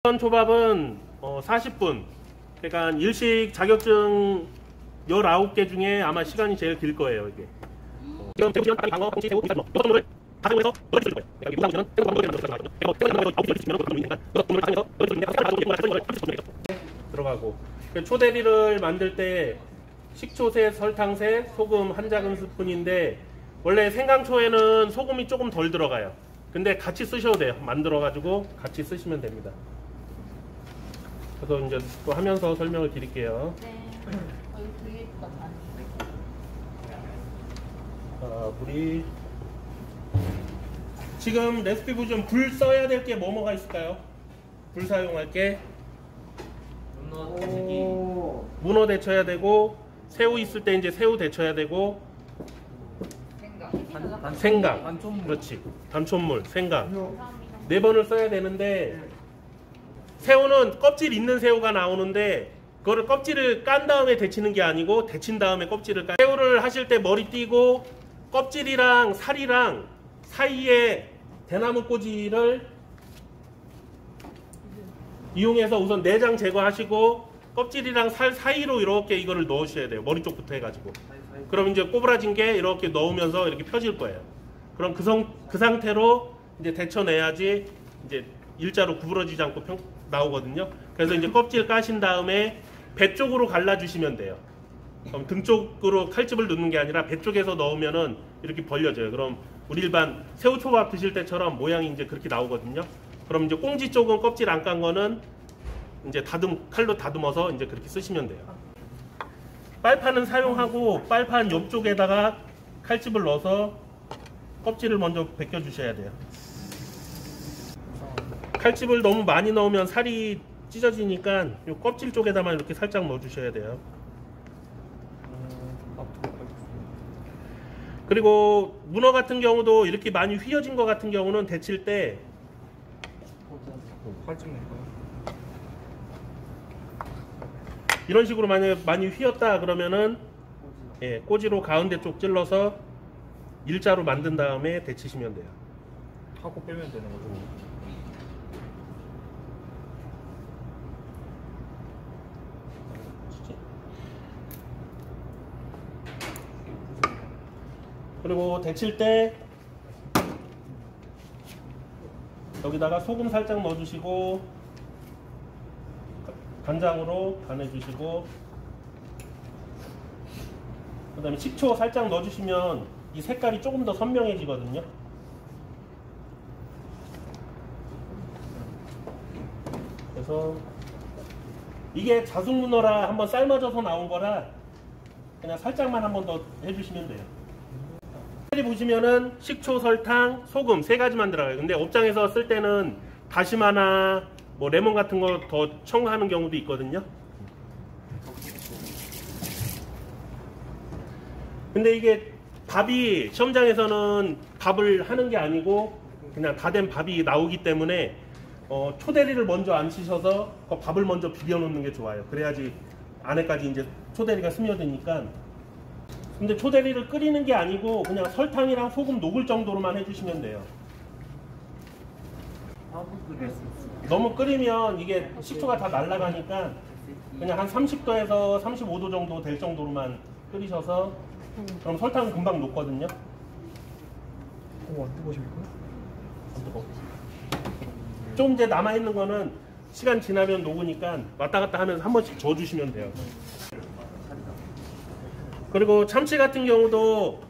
이번 초밥은 40분. 그러니까 일식 자격증 19개 중에 아마 시간이 제일 길 거예요, 이게. 지금 새우, 땅, 방어, 꽁치, 새우, 비쌀 뭐, 6종류를 가정해서 8개 줄 거예요. 그러니까 무상시는 새우, 방어, 꽁치, 새우, 그리고 새우, 방어, 9개 주시면 그것도 있으니까 6종류를 가정해서 8개 줄 거예요. 들어가고. 초대리를 만들 때 식초세, 설탕세, 소금 1작은 스푼인데 원래 생강초에는 소금이 조금 덜 들어가요. 근데 같이 쓰셔도 돼요. 만들어가지고 같이 쓰시면 됩니다. 그래서 이제 또 하면서 설명을 드릴게요. 네. 여기 되게 예쁘다. 물이 지금 레시피 보시면 불 써야 될 게 뭐가 있을까요? 불 사용할 게 문어 데쳐야 되고, 새우 있을 때 이제 새우 데쳐야 되고, 생강, 그렇지, 단촛물, 생강 4번을 써야 되는데, 새우는 껍질 있는 새우가 나오는데 그거를 껍질을 깐 다음에 데치는 게 아니고 데친 다음에 껍질을 까. 새우를 하실 때 머리 띄고 껍질이랑 살이랑 사이에 대나무 꼬지를 이용해서 우선 내장 제거하시고 껍질이랑 살 사이로 이렇게 이거를 넣으셔야 돼요. 머리 쪽부터 해가지고. 그럼 이제 꼬부라진 게 이렇게 넣으면서 이렇게 펴질 거예요. 그럼 그 상태로 이제 데쳐내야지 이제 일자로 구부러지지 않고 나오거든요. 그래서 이제 껍질 까신 다음에 배 쪽으로 갈라주시면 돼요. 그럼 등 쪽으로 칼집을 넣는 게 아니라 배 쪽에서 넣으면은 이렇게 벌려져요. 그럼 우리 일반 새우초밥 드실 때처럼 모양이 이제 그렇게 나오거든요. 그럼 이제 꽁지 쪽은 껍질 안 깐 거는 이제 칼로 다듬어서 이제 그렇게 쓰시면 돼요. 빨판은 사용하고 빨판 옆쪽에다가 칼집을 넣어서 껍질을 먼저 벗겨 주셔야 돼요. 칼집을 너무 많이 넣으면 살이 찢어지니까 이 껍질 쪽에다만 이렇게 살짝 넣어 주셔야 돼요. 그리고 문어 같은 경우도 이렇게 많이 휘어진 것 같은 경우는 데칠 때 이런 식으로 만약에 많이 휘었다 그러면은 꼬지로 가운데 쪽 찔러서 일자로 만든 다음에 데치시면 돼요. 하고 빼면 되는 거죠. 그리고 데칠 때 여기다가 소금 살짝 넣어주시고 간장으로 간해주시고 그 다음에 식초 살짝 넣어주시면 이 색깔이 조금 더 선명해지거든요. 그래서 이게 자숙문어라 한번 삶아져서 나온 거라 그냥 살짝만 한번 더 해주시면 돼요. 보시면은 식초, 설탕, 소금 3가지만 들어가요. 근데 업장에서 쓸 때는 다시마나 뭐 레몬 같은 거 더 첨가하는 경우도 있거든요. 근데 이게 밥이 시험장에서는 밥을 하는 게 아니고 그냥 다 된 밥이 나오기 때문에 초대리를 먼저 안 치셔서 그 밥을 먼저 비벼 놓는 게 좋아요. 그래야지 안에까지 이제 초대리가 스며드니까. 근데 초대리를 끓이는 게 아니고 그냥 설탕이랑 소금 녹을 정도로만 해주시면 돼요. 너무 끓이면 이게 식초가 다 날아가니까 그냥 한 30도에서 35도 정도 될 정도로만 끓이셔서 그럼 설탕은 금방 녹거든요. 안 뜨거우십니까? 안 뜨거워. 좀 이제 남아있는 거는 시간 지나면 녹으니까 왔다 갔다 하면서 한 번씩 저어주시면 돼요. 그리고 참치 같은 경우도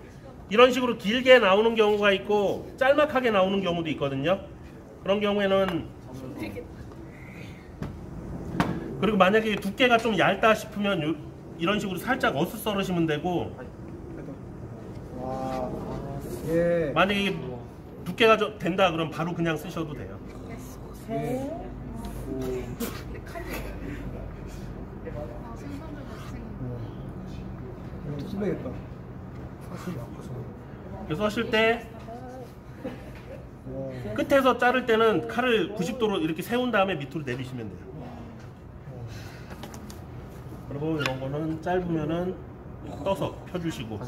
이런 식으로 길게 나오는 경우가 있고 짤막하게 나오는 경우도 있거든요. 그런 경우에는 그리고 만약에 두께가 좀 얇다 싶으면 이런 식으로 살짝 어슷 썰으시면 되고 만약에 이게 두께가 좀 된다 그러면 바로 그냥 쓰셔도 돼요. 쓰겠다. 그래서 하실 때 끝에서 자를 때는 칼을 90도로 이렇게 세운 다음에 밑으로 내리시면 돼요. 그리고 이런 거는 짧으면은 떠서 펴주시고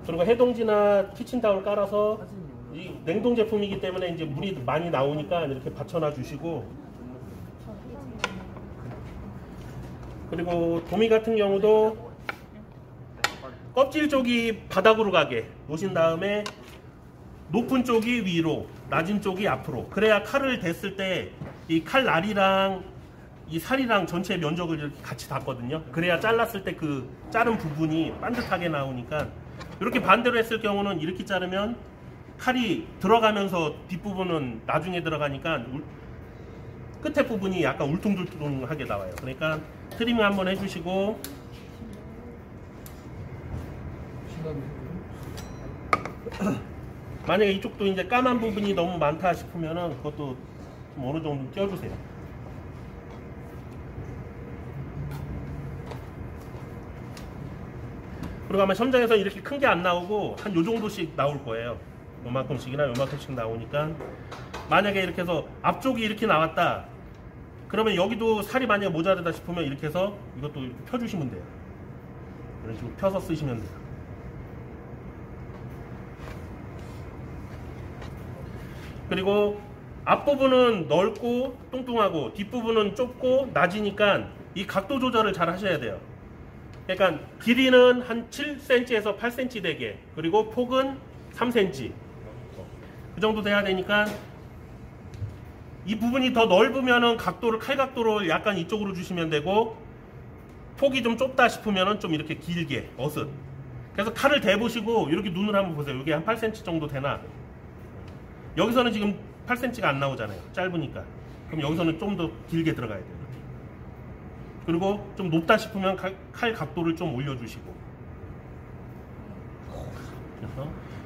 그리고 해동지나 키친타올 깔아서 이 냉동 제품이기 때문에 이제 물이 많이 나오니까 이렇게 받쳐놔 주시고, 그리고 도미 같은 경우도 껍질 쪽이 바닥으로 가게 놓으신 다음에 높은 쪽이 위로, 낮은 쪽이 앞으로, 그래야 칼을 댔을 때 이 칼날이랑 이 살이랑 전체 면적을 이렇게 같이 닿거든요. 그래야 잘랐을 때 그 자른 부분이 반듯하게 나오니까. 이렇게 반대로 했을 경우는 이렇게 자르면 칼이 들어가면서 뒷부분은 나중에 들어가니까 끝에 부분이 약간 울퉁불퉁하게 나와요. 그러니까 트리밍 한번 해주시고, 만약에 이쪽도 이제 까만 부분이 너무 많다 싶으면은 그것도 좀 어느 정도 껴주세요. 그리고 아마 현장에서 이렇게 큰 게 안 나오고 한 요 정도씩 나올 거예요. 요만큼씩이나 요만큼씩 나오니까, 만약에 이렇게 해서 앞쪽이 이렇게 나왔다 그러면 여기도 살이 만약에 모자르다 싶으면 이렇게 해서 이것도 이렇게 펴주시면 돼요. 이런 식으로 펴서 쓰시면 돼요. 그리고 앞부분은 넓고 뚱뚱하고 뒷부분은 좁고 낮으니까 이 각도 조절을 잘 하셔야 돼요. 그러니까 길이는 한 7cm에서 8cm 되게, 그리고 폭은 3cm 그 정도 돼야 되니까, 이 부분이 더 넓으면은 각도를, 칼 각도를 약간 이쪽으로 주시면 되고, 폭이 좀 좁다 싶으면은 좀 이렇게 길게 어슷. 그래서 칼을 대보시고 이렇게 눈을 한번 보세요. 이게 한 8cm 정도 되나. 여기서는 지금 8cm가 안 나오잖아요. 짧으니까. 그럼 여기서는 좀 더 길게 들어가야 돼요. 그리고 좀 높다 싶으면 칼 각도를 좀 올려주시고.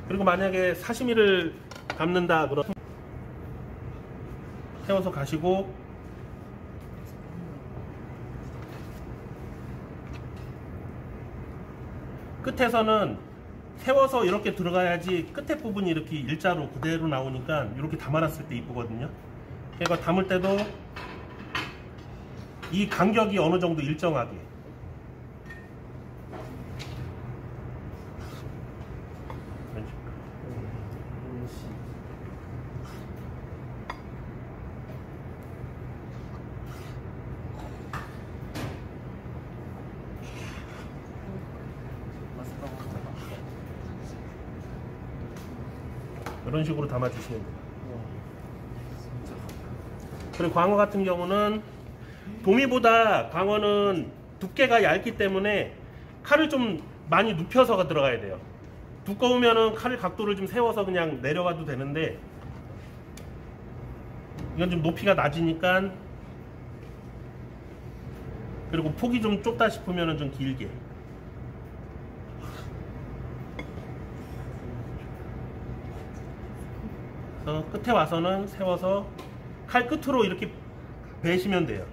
그리고 만약에 사시미를 담는다 그러면 세워서 가시고, 끝에서는 세워서 이렇게 들어가야지 끝에 부분이 이렇게 일자로 그대로 나오니까 이렇게 담아놨을 때 이쁘거든요. 그러니까 담을 때도 이 간격이 어느 정도 일정하게. 이런 식으로 담아주시면 돼요. 그리고 광어 같은 경우는 도미보다 광어는 두께가 얇기 때문에 칼을 좀 많이 눕혀서 들어가야 돼요. 두꺼우면은 칼 각도를 좀 세워서 그냥 내려가도 되는데, 이건 좀 높이가 낮으니까, 그리고 폭이 좀 좁다 싶으면은 좀 길게. 그래서 끝에 와서는 세워서 칼 끝으로 이렇게 베시면 돼요.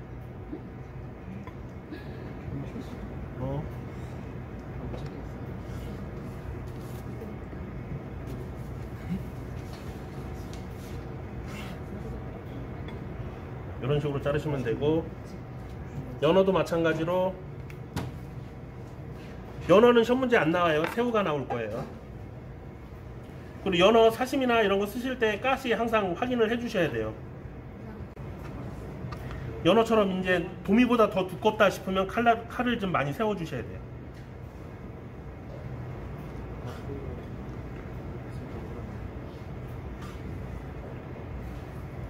이런 식으로 자르시면 되고, 연어도 마찬가지로, 연어는 시험 문제 안 나와요. 새우가 나올 거예요. 그리고 연어 사심이나 이런 거 쓰실 때 가시 항상 확인을 해 주셔야 돼요. 연어처럼 이제 도미보다 더 두껍다 싶으면 칼을 좀 많이 세워 주셔야 돼요.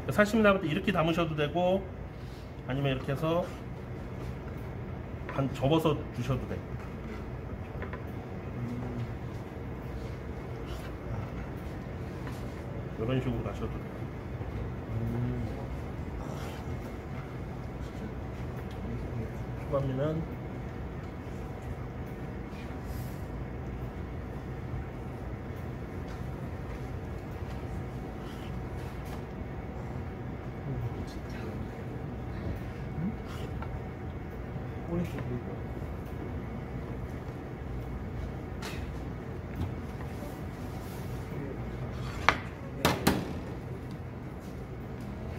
사시미 담을 때 이렇게 담으셔도 되고, 아니면 이렇게 해서 반 접어서 주셔도 돼요. 이런 식으로 가셔도 돼요. 초반미는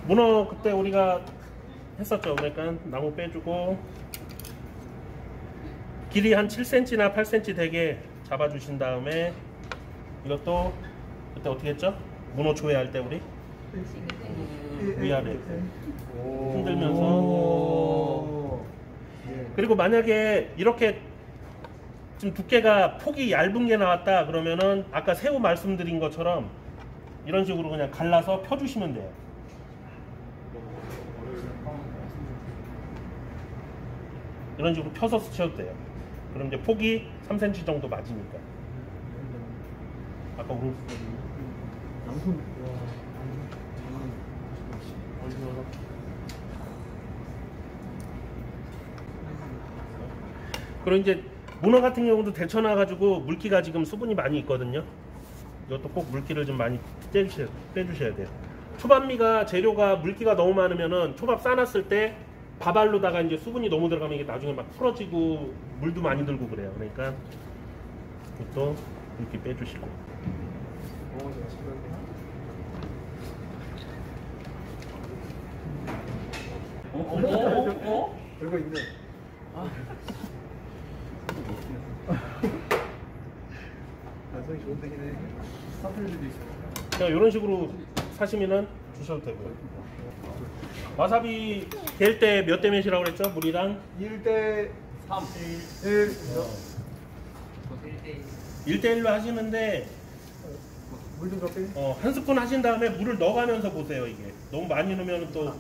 문어 그때 우리가 했었죠. 그러니까 나무 빼주고 길이 한 7cm나 8cm 되게 잡아주신 다음에 이것도 그때 어떻게 했죠? 문어 조회할 때 우리 위아래 흔들면서. 오. 그리고 만약에 이렇게 좀 두께가 폭이 얇은 게 나왔다 그러면은 아까 새우 말씀드린 것처럼 이런 식으로 그냥 갈라서 펴주시면 돼요. 이런 식으로 펴서 쓰셔도 돼요. 그럼 이제 폭이 3cm 정도 맞으니까. 아까 우리 양손. 그리고 이제 문어 같은 경우도 데쳐놔 가지고 물기가 지금 수분이 많이 있거든요. 이것도 꼭 물기를 좀 많이 빼주셔야 돼요. 초밥미가 재료가 물기가 너무 많으면은 초밥 싸놨을 때 밥알로다가 이제 수분이 너무 들어가면 이게 나중에 막 풀어지고 물도 많이 들고 그래요. 그러니까 이것도 물기 빼주시고. 별거 있네. 완성이 좋은 데기네. 사플리도 있어. 그냥 이런 식으로 사시면은 주셔도 되고요. 와사비 될 때 몇 대 몇이라고 그랬죠? 물이랑 1대 3. 1. 1대1로 하시는데 물좀 더 빼. 한 스푼 하신 다음에 물을 넣어가면서 보세요. 이게 너무 많이 넣으면 또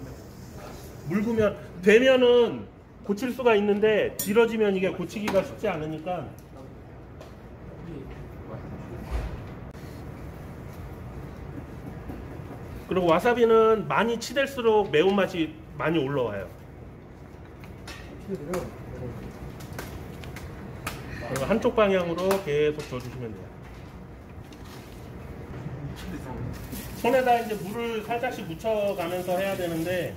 묽으면 되면은 고칠 수가 있는데 질어지면 이게 고치기가 쉽지 않으니까. 그리고 와사비는 많이 치댈수록 매운맛이 많이 올라와요. 그리고 한쪽 방향으로 계속 줘주시면 돼요. 손에다 이제 물을 살짝씩 묻혀가면서 해야 되는데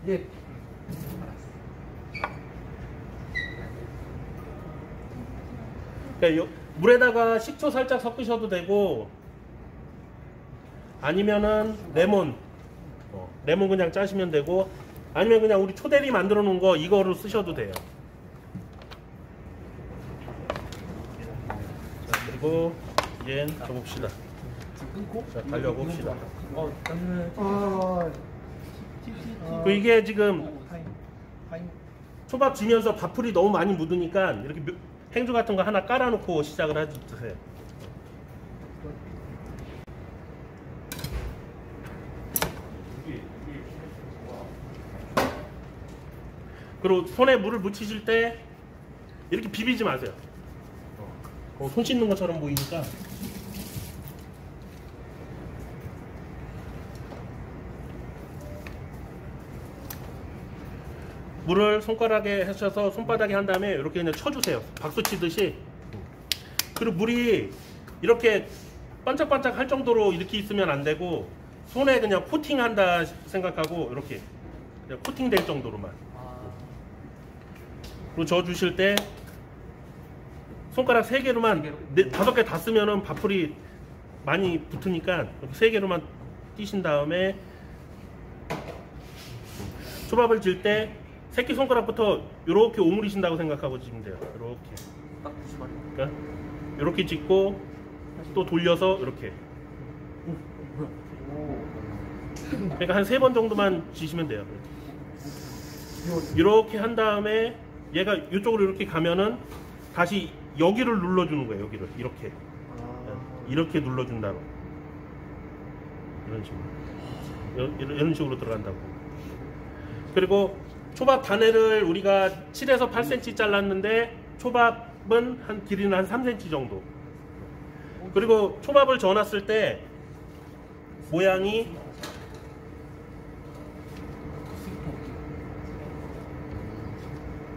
예. 그러니까 물에다가 식초 살짝 섞으셔도 되고 아니면은 레몬 그냥 짜시면 되고 아니면 그냥 우리 초대리 만들어 놓은 거 이거로 쓰셔도 돼요. 자, 그리고 이제 줘봅시다. 자, 달려봅시다. 그 이게 지금 초밥 지면서 밥풀이 너무 많이 묻으니까 이렇게 행주 같은 거 하나 깔아놓고 시작을 해주세요. 그리고 손에 물을 묻히실 때 이렇게 비비지 마세요. 손 씻는 것처럼 보이니까. 물을 손가락에 하셔서 손바닥에 한 다음에 이렇게 그냥 쳐주세요. 박수 치듯이. 그리고 물이 이렇게 반짝반짝 할 정도로 이렇게 있으면 안 되고 손에 그냥 코팅한다 생각하고 이렇게 그냥 코팅될 정도로만. 그리고 저어 주실 때 손가락 3개로만 5개 다 쓰면은 밥풀이 많이 붙으니까 3개로만 띄신 다음에 초밥을 질 때 새끼손가락부터 이렇게 오므리신다고 생각하고 지면 돼요. 이렇게. 그러니까 이렇게 찍고 또 돌려서 이렇게. 그러니까 한 3번 정도만 지시면 돼요. 이렇게 한 다음에 얘가 이쪽으로 이렇게 가면은 다시 여기를 눌러주는 거예요. 여기를 이렇게 이렇게 눌러준다고. 이런 식으로 이런 식으로 들어간다고. 그리고 초밥 단해를 우리가 7에서 8cm 잘랐는데 초밥은 한 길이는 한 3cm 정도. 그리고 초밥을 저어놨을 때 모양이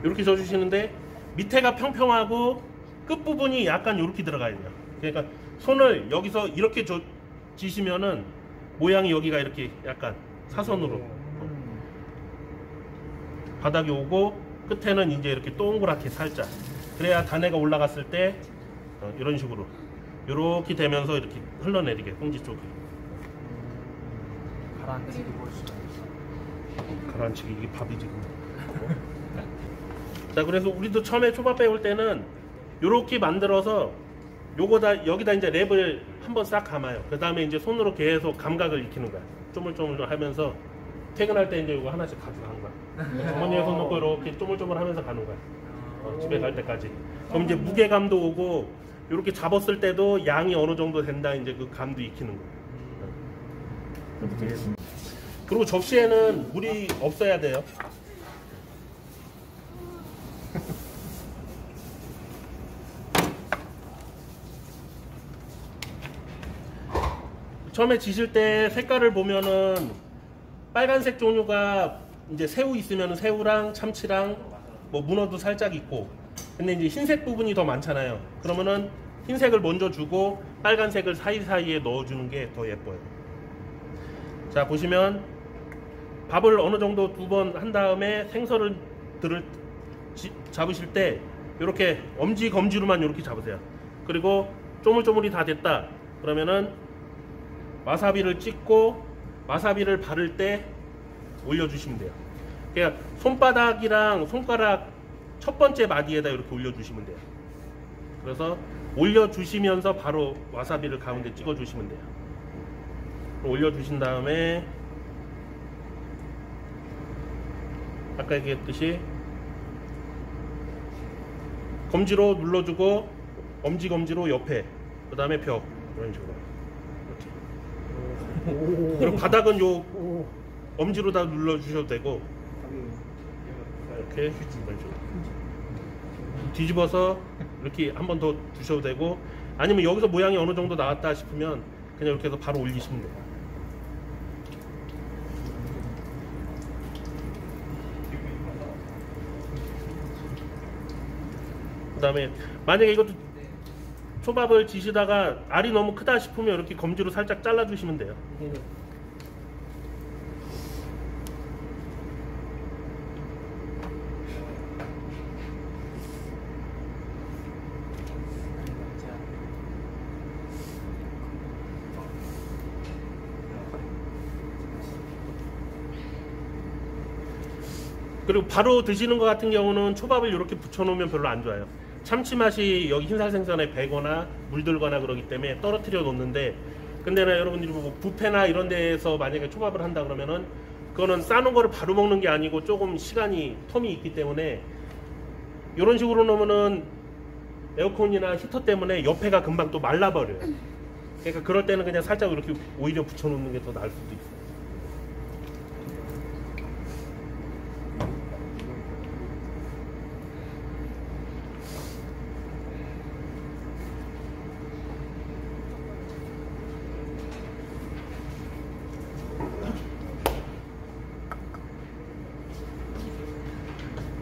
이렇게 져주시는데 밑에가 평평하고 끝부분이 약간 이렇게 들어가야 돼요. 그러니까 손을 여기서 이렇게 지시면은 모양이 여기가 이렇게 약간 사선으로 바닥에 오고 끝에는 이제 이렇게 동그랗게 살짝. 그래야 단해가 올라갔을 때 이런 식으로 이렇게 되면서 이렇게 흘러내리게 꽁지 쪽이. 가라앉히기 멋있어. 가라앉히기 이게 밥이 지금. 자, 그래서 우리도 처음에 초밥 배울 때는 이렇게 만들어서 요거다 여기다 이제 랩을 한번 싹 감아요. 그 다음에 이제 손으로 계속 감각을 익히는 거야. 쪼물쪼물 하면서 퇴근할 때 이제 요거 하나씩 가져가는 거야. 주머니에 손 넣고 이렇게 쪼물쪼물 하면서 가는 거야. 집에 갈 때까지. 그럼 이제 무게감도 오고 이렇게 잡았을 때도 양이 어느 정도 된다 이제 그 감도 익히는 거야. 그리고 접시에는 물이 없어야 돼요. 처음에 지실 때 색깔을 보면은 빨간색 종류가 이제 새우 있으면 새우랑 참치랑 뭐 문어도 살짝 있고, 근데 이제 흰색 부분이 더 많잖아요. 그러면은 흰색을 먼저 주고 빨간색을 사이사이에 넣어주는 게 더 예뻐요. 자, 보시면 밥을 어느 정도 2번 한 다음에 생선을 잡으실 때 이렇게 엄지 검지로만 이렇게 잡으세요. 그리고 쪼물쪼물이 다 됐다 그러면은 와사비를 찍고 와사비를 바를 때 올려주시면 돼요. 그러니까 손바닥이랑 손가락 첫 번째 마디에다 이렇게 올려주시면 돼요. 그래서 올려주시면서 바로 와사비를 가운데 찍어주시면 돼요. 올려주신 다음에 아까 얘기했듯이 검지로 눌러주고 엄지검지로 옆에, 그 다음에 벽, 이런 식으로 이렇게. 그리고 바닥은 요 엄지로 다 눌러주셔도 되고 이렇게 뒤집어서 이렇게 한 번 더 주셔도 되고, 아니면 여기서 모양이 어느 정도 나왔다 싶으면 그냥 이렇게 해서 바로 올리시면 돼요. 그 다음에 만약에 이것도 초밥을 지시다가 알이 너무 크다 싶으면 이렇게 검지로 살짝 잘라 주시면 돼요. 그리고 바로 드시는 것 같은 경우는 초밥을 이렇게 붙여놓으면 별로 안 좋아요. 참치 맛이 여기 흰살 생선에 배거나 물들거나 그러기 때문에 떨어뜨려 놓는데, 근데 여러분들이 뭐 뷔페나 이런 데에서 만약에 초밥을 한다 그러면은 그거는 싸놓은 거를 바로 먹는 게 아니고 조금 시간이 텀이 있기 때문에 이런 식으로 놓으면은 에어컨이나 히터 때문에 옆에가 금방 또 말라버려요. 그러니까 그럴 때는 그냥 살짝 이렇게 오히려 붙여놓는 게 더 나을 수도 있어요.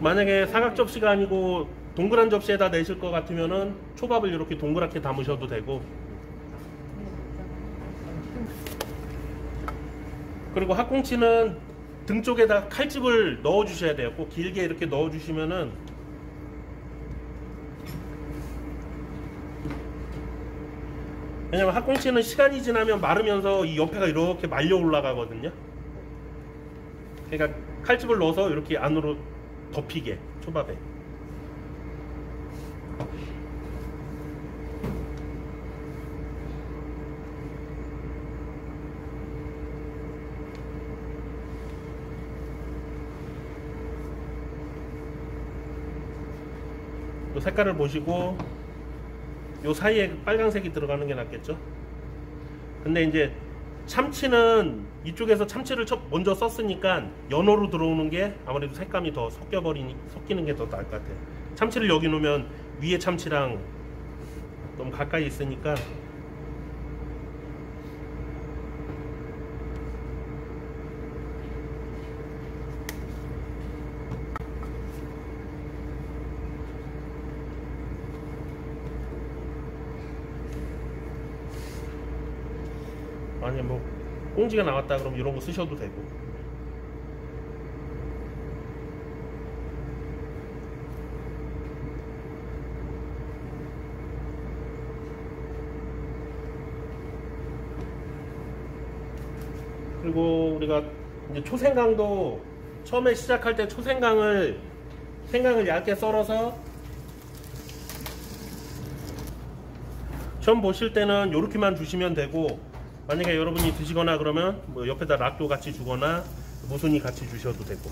만약에 사각 접시가 아니고 동그란 접시에다 내실 것 같으면은 초밥을 이렇게 동그랗게 담으셔도 되고, 그리고 학꽁치는 등 쪽에다 칼집을 넣어 주셔야 돼요. 꼭 길게 이렇게 넣어 주시면은 왜냐면 학꽁치는 시간이 지나면 마르면서 이 옆에가 이렇게 말려 올라가거든요. 그러니까 칼집을 넣어서 이렇게 안으로 덮이게 초밥에. 요 색깔을 보시고 요 사이에 빨간색이 들어가는 게 낫겠죠. 근데 이제 참치는 이쪽에서 참치를 먼저 썼으니까 연어로 들어오는 게 아무래도 색감이 더 섞이는 게 더 나을 것 같아요. 참치를 여기 놓으면 위에 참치랑 너무 가까이 있으니까 아니 뭐 꽁지가 나왔다 그러면 이런 거 쓰셔도 되고. 그리고 우리가 이제 초생강도 처음에 시작할 때 생강을 얇게 썰어서 시험 보실 때는 요렇게만 주시면 되고, 만약에 여러분이 드시거나 그러면 뭐 옆에다 락도 같이 주거나 무순이 같이 주셔도 되고.